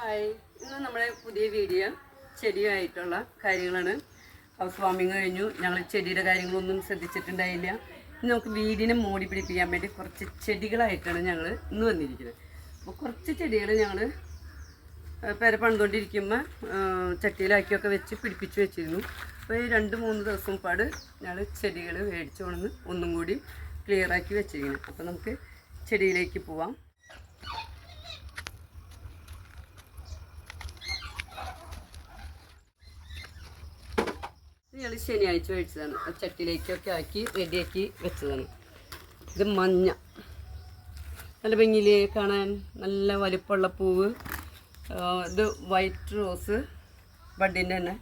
Hi, ഇന്ന് നമ്മുടെ പുതിയ വീഡിയോ ചെടിയായിട്ടുള്ള കാര്യങ്ങളാണ്. ഹൗസ് വാമിങ് കഴിഞ്ഞു. ഞങ്ങൾ ചെടിയുടെ കാര്യങ്ങളൊന്നും ശ്രദ്ധിച്ചിട്ടുണ്ടായില്ല. ഇന്ന് നമുക്ക് വീടിനെ മോടി പിടിപ്പിക്കാൻ വേണ്ടി കുറച്ച് ചെടികളായിട്ടാണ് ഞങ്ങൾ ഇന്ന് വന്നിരിക്കുന്നത്. അപ്പോൾ കുറച്ച് ചെടികൾ ഞങ്ങൾ പേര പണിതുകൊണ്ടിരിക്കുമ്പോൾ ചട്ടിയിലാക്കിയൊക്കെ വെച്ച് പിടിപ്പിച്ച് വെച്ചിരുന്നു. അപ്പോൾ ഈ 2-3 ദിവസം പാട് ഞങ്ങൾ ചെടികൾ മേടിച്ചു കൊണ്ടുവന്ന് ഒന്നും കൂടി ക്ലിയറാക്കി വെച്ചിരിക്കുന്നു. അപ്പോൾ നമുക്ക് ചെടിയിലേക്ക് പോവാം. ഞങ്ങൾ ശനിയാഴ്ച മേടിച്ചതാണ്. ചട്ടിയിലേക്കൊക്കെ ആക്കി റെഡിയാക്കി വെച്ചതാണ്. ഇത് മഞ്ഞ, നല്ല ഭംഗിയിലേ കാണാൻ, നല്ല വലിപ്പമുള്ള പൂവ്. ഇത് വൈറ്റ് റോസ് ബഡിൻ്റെ തന്നെ.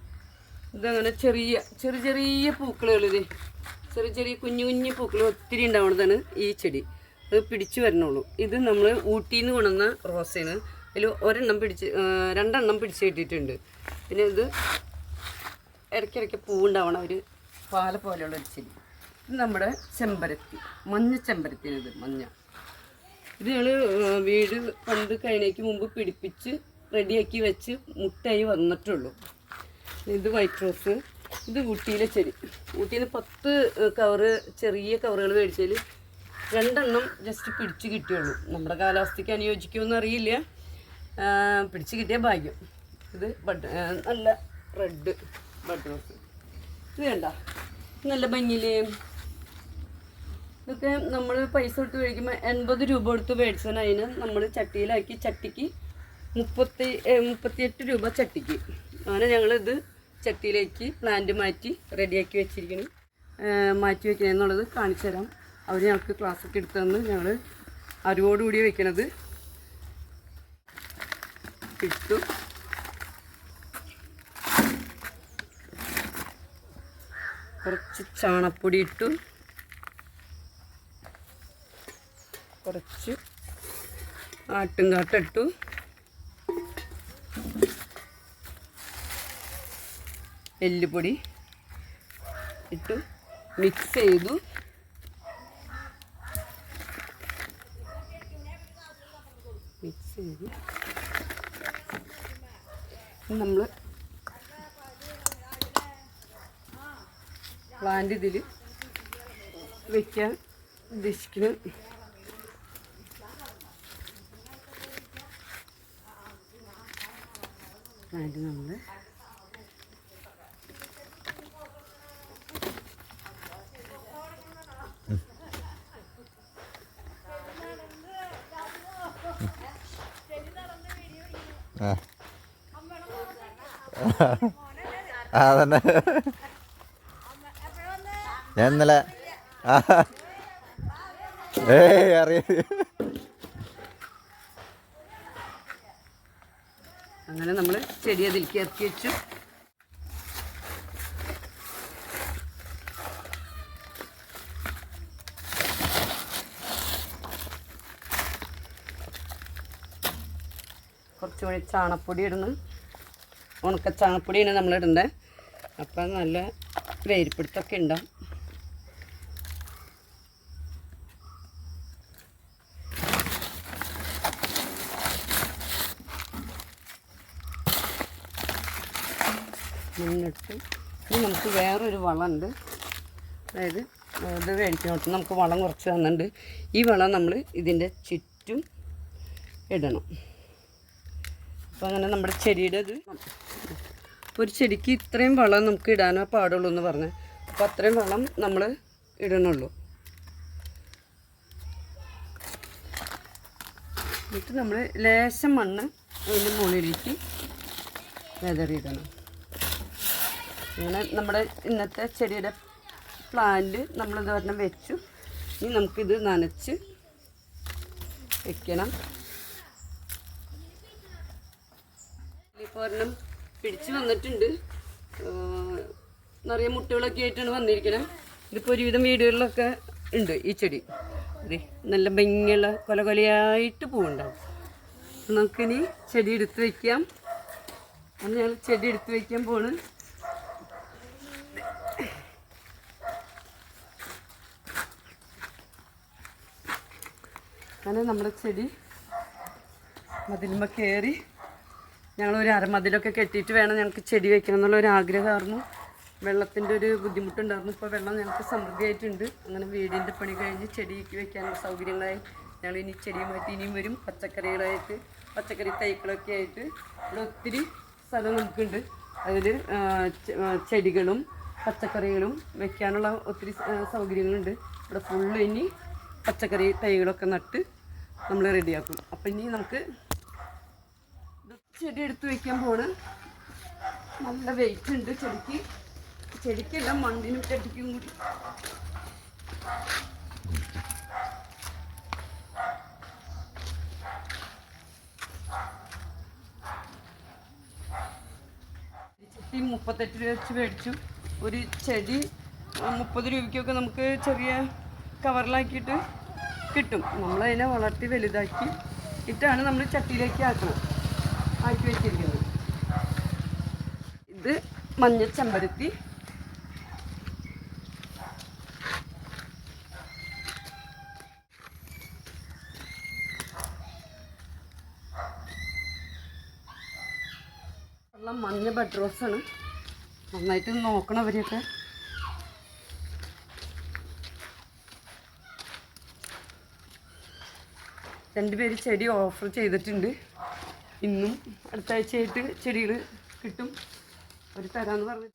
ഇതങ്ങനെ ചെറിയ പൂക്കളുകൾ, ഇത് ചെറിയ കുഞ്ഞു പൂക്കൾ ഒത്തിരി ഉണ്ടാവുന്നതാണ് ഈ ചെടി. അത് പിടിച്ചു വരണുള്ളൂ. ഇത് നമ്മൾ ഊട്ടിയിൽ നിന്ന് കൊണ്ടുവന്ന റോസയാണ്. അതിൽ 2 പിടിച്ച് കിട്ടിയിട്ടുണ്ട്. പിന്നെ ഇത് ഇടയ്ക്കിടയ്ക്ക് പൂവുണ്ടാവണം, ഒരു പാല പോലെയുള്ളൊരു ചെടി. ഇത് നമ്മുടെ ചെമ്പരത്തി, മഞ്ഞ ചെമ്പരത്തിയാണ്. ഇത് മഞ്ഞ. ഇത് ഞങ്ങൾ വീട് പണ്ട് കഴിഞ്ഞേക്ക് മുമ്പ് പിടിപ്പിച്ച് റെഡിയാക്കി വെച്ച് മുട്ടായി വന്നിട്ടുള്ളൂ. ഇത് വൈറ്റ് റോസ്. ഇത് ഊട്ടിയിലെ ചെടി. ഊട്ടിയിൽ നിന്ന് 10 കവറ്, ചെറിയ കവറുകൾ മേടിച്ചതിൽ 2 ജസ്റ്റ് പിടിച്ച് കിട്ടിയുള്ളൂ. നമ്മുടെ കാലാവസ്ഥയ്ക്ക് അനുയോജിക്കുമെന്ന് അറിയില്ല, പിടിച്ച് കിട്ടിയ ഭാഗ്യം. ഇത് നല്ല റെഡ് ബഡ് റോസ്. ഇത് വേണ്ട, നല്ല ഭംഗിയിലേ. ഇതൊക്കെ നമ്മൾ പൈസ കൊടുത്ത് മേടിക്കുമ്പോൾ 80 രൂപ കൊടുത്ത് മേടിച്ചാൽ അതിന് നമ്മൾ ചട്ടിയിലാക്കി, ചട്ടിക്ക് 38 രൂപ ചട്ടിക്ക്. അങ്ങനെ ഞങ്ങളിത് ചട്ടിയിലേക്ക് പ്ലാന്റ് മാറ്റി റെഡിയാക്കി വെച്ചിരിക്കണം. മാറ്റി വയ്ക്കണം എന്നുള്ളത് കാണിച്ചു തരാം. അവർ ഞങ്ങൾക്ക് ക്ലാസ്സൊക്കെ എടുത്തു തന്ന് ഞങ്ങൾ അറിവോടുകൂടി വെക്കണത് ഇട്ടു. കുറച്ച് ചാണപ്പൊടി ഇട്ടു, കുറച്ച് ആട്ടുംകാട്ടിട്ടു, എല്ലുപൊടി ഇട്ടു, മിക്സ് ചെയ്തു. നമ്മൾ പ്ലാന്റ് ഇതിൽ വയ്ക്കാൻ ഉദ്ദേശിക്കുന്നു. പ്ലാന്റ് നമ്മൾ അതന്നെ ഞാൻ ഇന്നലെ അറിയ അങ്ങനെ നമ്മൾ ചെടി അതിലേക്ക് ഇറക്കി വെച്ചു. കുറച്ചുകൂടി ചാണപ്പൊടി ഇടുന്നു. ഉണക്ക ചാണപ്പൊടിയാണ് നമ്മളിടേണ്ടത്. അപ്പം നല്ല വേരിപ്പിടുത്തൊക്കെ ഉണ്ടാവും. മുന്നിട്ട് ഇനി നമുക്ക് വേറൊരു വളമുണ്ട്. അതായത് ഇത് മേടിക്കണോട്ട് നമുക്ക് വളം കുറച്ച് തന്നിട്ടുണ്ട്. ഈ വളം നമ്മൾ ഇതിൻ്റെ ചുറ്റും ഇടണം. അപ്പോൾ അങ്ങനെ നമ്മുടെ ചെടിയുടെ ഇത്, ഒരു ചെടിക്ക് ഇത്രയും വളം നമുക്ക് ഇടാനോ പാടുള്ളൂ എന്ന് പറഞ്ഞ്, അപ്പോൾ അത്രയും വളം നമ്മൾ ഇടണുള്ളൂ. എന്നിട്ട് നമ്മൾ ലേശം മണ്ണ് അതിൻ്റെ മുകളിലേക്ക് വെതറിയിടണം. അങ്ങനെ നമ്മുടെ ഇന്നത്തെ ചെടിയുടെ പ്ലാന്റ് നമ്മളിത് ഒരെണ്ണം വെച്ചു. ഇനി നമുക്കിത് നനച്ച് വെക്കണം. ഇപ്പോൾ ഒരെണ്ണം പിടിച്ച് വന്നിട്ടുണ്ട്. നിറയെ മുട്ടുകളൊക്കെ ആയിട്ടാണ് വന്നിരിക്കുന്നത്. ഇതിപ്പോൾ ഒരുവിധം വീടുകളിലൊക്കെ ഉണ്ട് ഈ ചെടി. അതെ, നല്ല ഭംഗിയുള്ള കൊലകൊലയായിട്ട് പൂവുണ്ടാവും. നമുക്കിനി ചെടി എടുത്ത് വയ്ക്കാം. അത് ഞങ്ങൾ ചെടി എടുത്ത് വയ്ക്കാൻ പോണ്. അങ്ങനെ നമ്മുടെ ചെടി മതിലുമ്മ കയറി ഞങ്ങളൊരു അരമതിലൊക്കെ കെട്ടിയിട്ട് വേണം ഞങ്ങൾക്ക് ചെടി വെക്കണം എന്നുള്ള ഒരു ആഗ്രഹമായിരുന്നു. വെള്ളത്തിൻ്റെ ഒരു ബുദ്ധിമുട്ടുണ്ടായിരുന്നു. ഇപ്പോൾ വെള്ളം ഞങ്ങൾക്ക് സമൃദ്ധിയായിട്ടുണ്ട്. അങ്ങനെ വീടിൻ്റെ പണി കഴിഞ്ഞ് ചെടിക്ക് വെക്കാനുള്ള സൗകര്യങ്ങളായി ഞങ്ങൾ ഇനി ചെടിയുമായിട്ട് ഇനിയും വരും. പച്ചക്കറികളായിട്ട് പച്ചക്കറി തൈകളൊക്കെ ആയിട്ട് ഇവിടെ ഒത്തിരി സ്ഥലം നമുക്കുണ്ട്. അതിൽ ചെടികളും പച്ചക്കറികളും വെക്കാനുള്ള ഒത്തിരി സൗകര്യങ്ങളുണ്ട്. ഇവിടെ ഫുള്ള് ഇനി പച്ചക്കറി തൈകളൊക്കെ നട്ട് നമ്മൾ റെഡിയാക്കും. അപ്പം ഇനി നമുക്ക് ചെടി എടുത്ത് വയ്ക്കാൻ പോണ്. നല്ല വെയിറ്റ് ഉണ്ട് ചെടിക്കല്ല മണ്ണിനും ചെടിക്കും കൂടി. ചെടി 38 രൂപ വെച്ച് മേടിച്ചു. ഒരു ചെടി 30 രൂപയ്ക്കൊക്കെ നമുക്ക് ചെറിയ കവറിലാക്കിയിട്ട് കിട്ടും. നമ്മളതിനെ വളർത്തി വലുതാക്കി ഇട്ടാണ് നമ്മൾ ചട്ടിയിലേക്ക് ആക്കി വെച്ചിരിക്കുന്നത്. ഇത് മഞ്ഞ ചെമ്പരത്തി, മഞ്ഞ ബഡ് റോസാണ്. നന്നായിട്ട് നോക്കണം അവരെയൊക്കെ. രണ്ടുപേര് ചെടി ഓഫർ ചെയ്തിട്ടുണ്ട്. ഇന്നും അടുത്ത ആഴ്ചയായിട്ട് ചെടികൾ കിട്ടും. അവർ തരാമെന്ന് പറഞ്ഞു.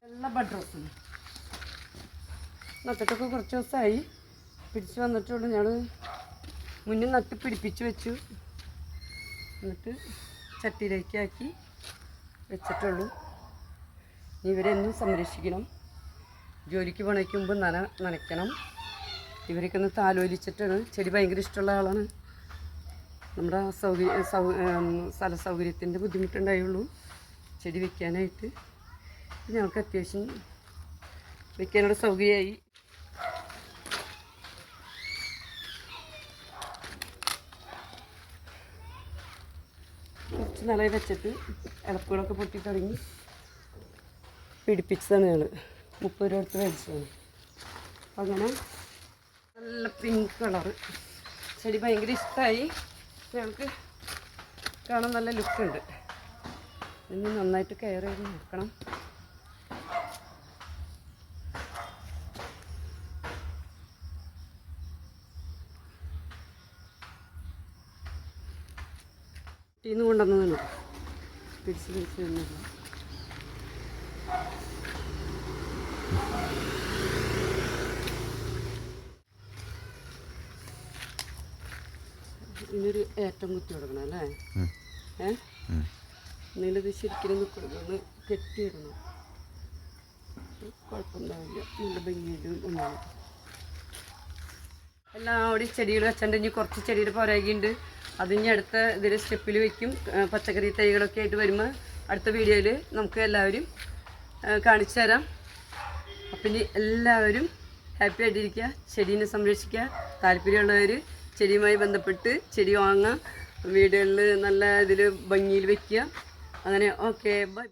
എല്ലാ ബഡ് റോസും നട്ടിട്ടൊക്കെ കുറച്ച് ദിവസമായി. പിടിച്ച് വന്നിട്ടുള്ളൂ. ഞങ്ങൾ മുന്നേ നട്ട് പിടിപ്പിച്ച് വെച്ചു. എന്നിട്ട് ചട്ടിയിലേക്ക് ആക്കി വെച്ചിട്ടുള്ളൂ. ഇവരെന്നും സംരക്ഷിക്കണം. ജോലിക്ക് പണിക്കുമ്പോൾ നനയ്ക്കണം. ഇവരൊക്കെ ഒന്ന് താലോലിച്ചിട്ടാണ്. ചെടി ഭയങ്കര ഇഷ്ടമുള്ള ആളാണ്. നമ്മുടെ സ്ഥല സൗകര്യത്തിൻ്റെ ബുദ്ധിമുട്ടുണ്ടായുള്ളൂ ചെടി വെക്കാനായിട്ട്. ഞങ്ങൾക്ക് അത്യാവശ്യം വെക്കാനുള്ള സൗകര്യമായി. കുറച്ച് നിലയിൽ വെച്ചിട്ട് ഇളപ്പുകളൊക്കെ പൊട്ടി തുടങ്ങി പിടിപ്പിച്ചതാണ് ഞങ്ങൾ. 30 രൂപ എടുത്ത് മേടിച്ചതാണ്. അങ്ങനെ നല്ല പിങ്ക് കളറ് ചെടി ഭയങ്കര ഇഷ്ടമായി. ഞങ്ങൾക്ക് കാണാൻ നല്ല ലുക്കുണ്ട്. ഇനി നന്നായിട്ട് കെയർ ചെയ്ത് നോക്കണം. ടീന്ന് കൊണ്ടുവന്നതാണ്. പിടിച്ച് തന്നില്ല. ഇനിയൊരു ഏറ്റം കുത്തി കൊടുക്കണം അല്ലേ? എന്നിട്ട് ശരിക്കും ഒന്ന് കെട്ടിയിടണം. കുഴപ്പമുണ്ടാവില്ല. നല്ല ഭംഗിയായിട്ട് ഒന്നാണ്. എല്ലാവരും ചെടികൾ വെച്ചിട്ടുണ്ട്. ഇനി കുറച്ച് ചെടിയുടെ പുറകെയുണ്ട്. അതിന് അടുത്ത ഇതിൽ സ്റ്റെപ്പിൽ വയ്ക്കും. പച്ചക്കറി തൈകളൊക്കെ ആയിട്ട് വരുമ്പോൾ അടുത്ത വീഡിയോയിൽ നമുക്ക് എല്ലാവരും കാണിച്ചു തരാം. അപ്പം ഇനി എല്ലാവരും ഹാപ്പി ആയിട്ടിരിക്കുക. ചെടീനെ സംരക്ഷിക്കുക. താല്പര്യമുള്ളവർ ചെടിയുമായി ബന്ധപ്പെട്ട് ചെടി വാങ്ങുക. വീടുകളിൽ നല്ല ഇതിൽ ഭംഗിയിൽ വയ്ക്കുക. അങ്ങനെ ഓക്കെ ബൈ.